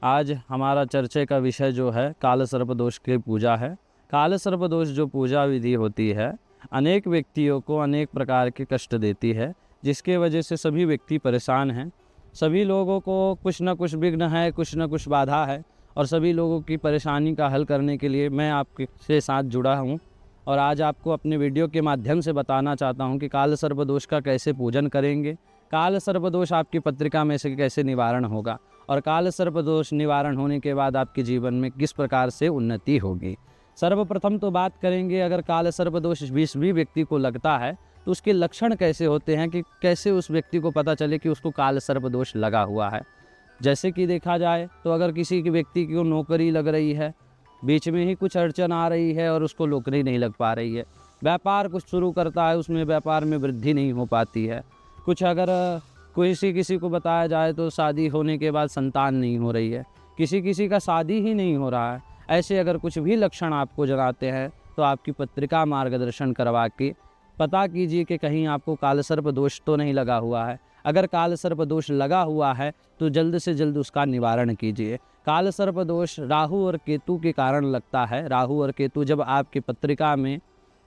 आज हमारा चर्चे का विषय जो है काल सर्प दोष की पूजा है। काल सर्प दोष जो पूजा विधि होती है अनेक व्यक्तियों को अनेक प्रकार के कष्ट देती है, जिसके वजह से सभी व्यक्ति परेशान हैं। सभी लोगों को कुछ न कुछ विघ्न है, कुछ न कुछ बाधा है, और सभी लोगों की परेशानी का हल करने के लिए मैं आपके साथ जुड़ा हूँ। और आज आपको अपने वीडियो के माध्यम से बताना चाहता हूँ कि काल सर्प दोष का कैसे पूजन करेंगे, काल सर्प दोष आपकी पत्रिका में से कैसे निवारण होगा, और काल सर्प दोष निवारण होने के बाद आपके जीवन में किस प्रकार से उन्नति होगी। सर्वप्रथम तो बात करेंगे, अगर काल सर्प दोष भी व्यक्ति को लगता है तो उसके लक्षण कैसे होते हैं, कि कैसे उस व्यक्ति को पता चले कि उसको काल सर्प दोष लगा हुआ है। जैसे कि देखा जाए तो अगर किसी की व्यक्ति को नौकरी लग रही है, बीच में ही कुछ अड़चन आ रही है और उसको नौकरी नहीं लग पा रही है, व्यापार कुछ शुरू करता है उसमें व्यापार में वृद्धि नहीं हो पाती है, कुछ अगर किसी को बताया जाए तो शादी होने के बाद संतान नहीं हो रही है, किसी का शादी ही नहीं हो रहा है, ऐसे अगर कुछ भी लक्षण आपको जनाते हैं तो आपकी पत्रिका मार्गदर्शन करवा के पता कीजिए कि कहीं आपको काल सर्प दोष तो नहीं लगा हुआ है। अगर काल सर्प दोष लगा हुआ है तो जल्द से जल्द उसका निवारण कीजिए। काल सर्प दोष राहु और केतु के कारण लगता है। राहु और केतु जब आपकी पत्रिका में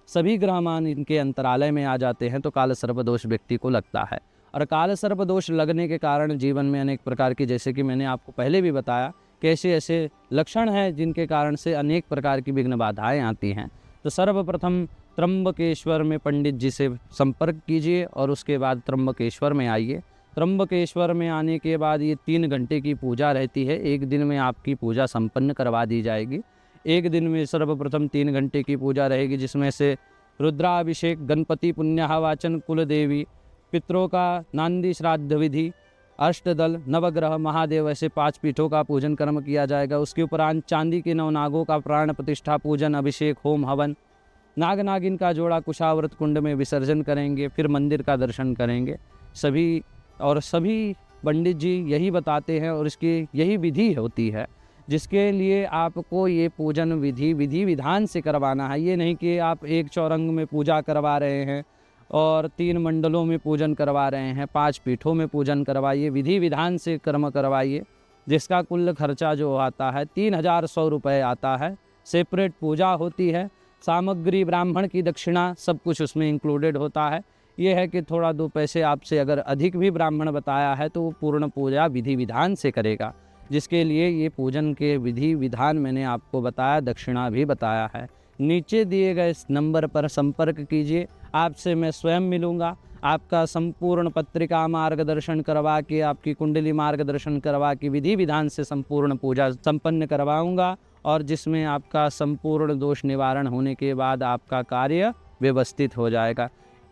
सभी ग्रहमान इनके अंतरालय में आ जाते हैं तो काल सर्प दोष व्यक्ति को लगता है। और काल सर्प दोष लगने के कारण जीवन में अनेक प्रकार की, जैसे कि मैंने आपको पहले भी बताया, कैसे ऐसे लक्षण हैं जिनके कारण से अनेक प्रकार की विघ्न बाधाएँ आती हैं। तो सर्वप्रथम त्र्यंबकेश्वर में पंडित जी से संपर्क कीजिए और उसके बाद त्र्यंबकेश्वर में आइए। त्र्यंबकेश्वर में आने के बाद ये 3 घंटे की पूजा रहती है। एक दिन में आपकी पूजा संपन्न करवा दी जाएगी। एक दिन में सर्वप्रथम 3 घंटे की पूजा रहेगी, जिसमें से रुद्राभिषेक, गणपति पुण्याहवाचन, कुलदेवी, पितरों का नांदी श्राद्ध विधि, अष्टदल, नवग्रह, महादेव, ऐसे 5 पीठों का पूजन कर्म किया जाएगा। उसके उपरांत चांदी के 9 नागों का प्राण प्रतिष्ठा, पूजन, अभिषेक, होम, हवन, नाग नागिन का जोड़ा कुशावर्त कुंड में विसर्जन करेंगे। फिर मंदिर का दर्शन करेंगे। सभी पंडित जी यही बताते हैं और इसकी यही विधि होती है, जिसके लिए आपको ये पूजन विधि विधान से करवाना है। ये नहीं कि आप एक चौरंग में पूजा करवा रहे हैं और 3 मंडलों में पूजन करवा रहे हैं। 5 पीठों में पूजन करवाइए, विधि विधान से कर्म करवाइए, जिसका कुल खर्चा जो आता है 3100 रुपये आता है। सेपरेट पूजा होती है, सामग्री, ब्राह्मण की दक्षिणा, सब कुछ उसमें इंक्लूडेड होता है। ये है कि थोड़ा 2 पैसे आपसे अगर अधिक भी ब्राह्मण बताया है तो वो पूर्ण पूजा विधि विधान से करेगा, जिसके लिए ये पूजन के विधि विधान मैंने आपको बताया, दक्षिणा भी बताया है। नीचे दिए गए इस नंबर पर संपर्क कीजिए। आपसे मैं स्वयं मिलूँगा, आपका संपूर्ण पत्रिका मार्गदर्शन करवा के, आपकी कुंडली मार्गदर्शन करवा के विधि विधान से संपूर्ण पूजा संपन्न करवाऊँगा, और जिसमें आपका संपूर्ण दोष निवारण होने के बाद आपका कार्य व्यवस्थित हो जाएगा।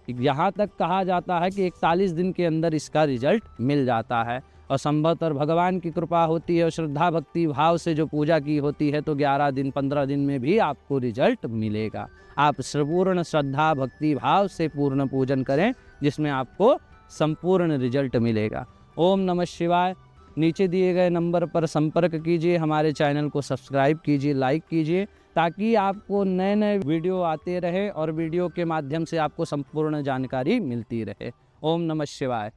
यहाँ तक कहा जाता है कि 41 दिन के अंदर इसका रिजल्ट मिल जाता है, और संभवतः भगवान की कृपा होती है और श्रद्धा भक्ति भाव से जो पूजा की होती है तो 11 दिन 15 दिन में भी आपको रिजल्ट मिलेगा। आप पूर्ण श्रद्धा भक्ति भाव से पूर्ण पूजन करें, जिसमें आपको संपूर्ण रिजल्ट मिलेगा। ओम नमः शिवाय। नीचे दिए गए नंबर पर संपर्क कीजिए, हमारे चैनल को सब्सक्राइब कीजिए, लाइक कीजिए, ताकि आपको नए वीडियो आते रहे और वीडियो के माध्यम से आपको संपूर्ण जानकारी मिलती रहे। ओम नमः शिवाय।